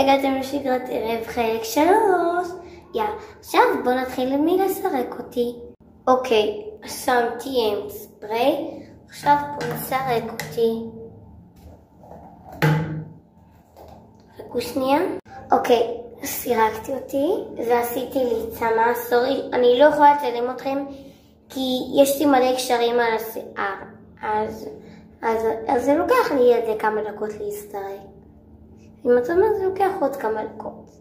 הגעתם לשגרת ערב חלק 3. עכשיו בואו נתחיל מי לסרק אותי. אוקיי, שמתי ספרי, עכשיו בואו נסרק אותי. חכו שנייה. אוקיי, סירקתי אותי ועשיתי לי צמא, סורי, אני לא יכולה לצלם אתכם כי יש לי מלא קשרים על השיער, אז זה לוקח לי איזה כמה דקות להסתרק. אם את אומרת זה לוקח עוד כמה דקות.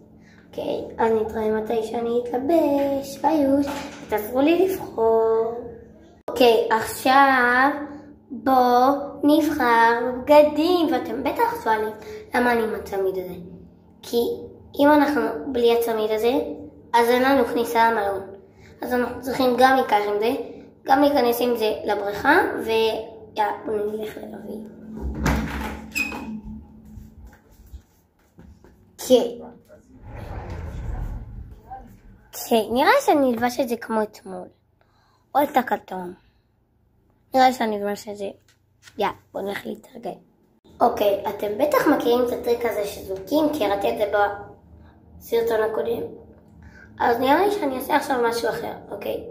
אוקיי, אז נתראה מתי שאני אתלבש, ביוש, ותעזרו לי לבחור. אוקיי, עכשיו בואו נבחר בגדים, ואתם בטח שואלים למה אני עם הצמיד הזה. כי אם אנחנו בלי הצמיד הזה, אז אין לנו כניסה למלון. אז אנחנו צריכים גם להיקח עם זה, גם להיכנס עם זה לבריכה, בואו נלך לרביעי. כן, נראה שאני אלבש את זה כמו אתמול. או את הכתום. נראה שאני אלבש את זה. בואו נלך להתרגל. אוקיי, אתם בטח מכירים את הטריק הזה שזוקים, כי הראיתי את זה בסרטון הקודם. אז נראה לי שאני אעשה עכשיו משהו אחר, אוקיי?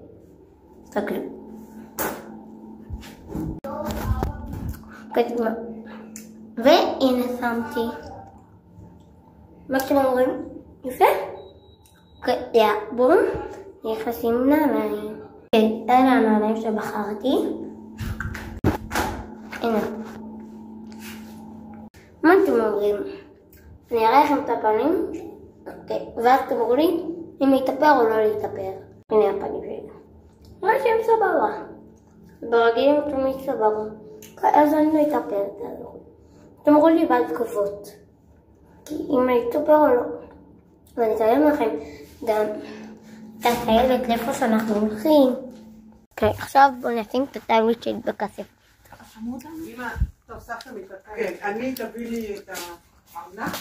תסתכלו. קדימה. והנה שמתי. מה שאתם אומרים? יפה? אוקיי, בואו נכנסים נעליים. כן, אלה הנעליים שבחרתי. הנה. מה אתם אומרים? אני אראה לכם את הפנים. אוקיי, ואז אתם אומרים לי אם להתאפר או לא להתאפר. הנה הפנים שלי. נראה שהם סבבה. ברגילים תמיד סבבה. אז אני לא אתאפר. אתם אומרים לי בתגובות. כי אם להתאפר או לא. ואני אתאר לכם גם את הטיילת לאיפה שאנחנו הולכים. אוקיי, עכשיו בואו נשים את הטיילת שלי בכסף. אמא, תוספת לי את הטיילת. כן, אני תביא לי את הארנק.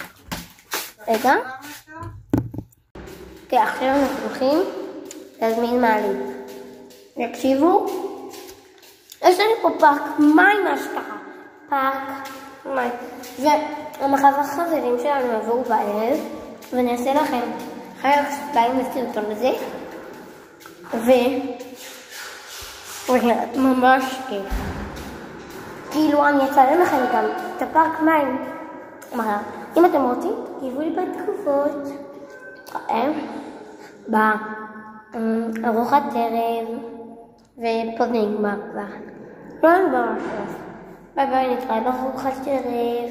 רגע. אוקיי, עכשיו אנחנו הולכים להזמין מעלית. תקשיבו. יש לנו פה פארק מים השקעה. פארק מים. זה המחווה חברים שלנו עברו בערב. ואני אעשה לכם חלק 2 לסרטון הזה. ממש כיף. כאילו אני אצלם לכם גם את הפארק מים. אם אתם רוצים, תגיבו לי בתגובות. בארוחת ערב. ופה זה נגמר כבר. לא נגמר עכשיו. ביי ביי, נתראה בארוחת ערב.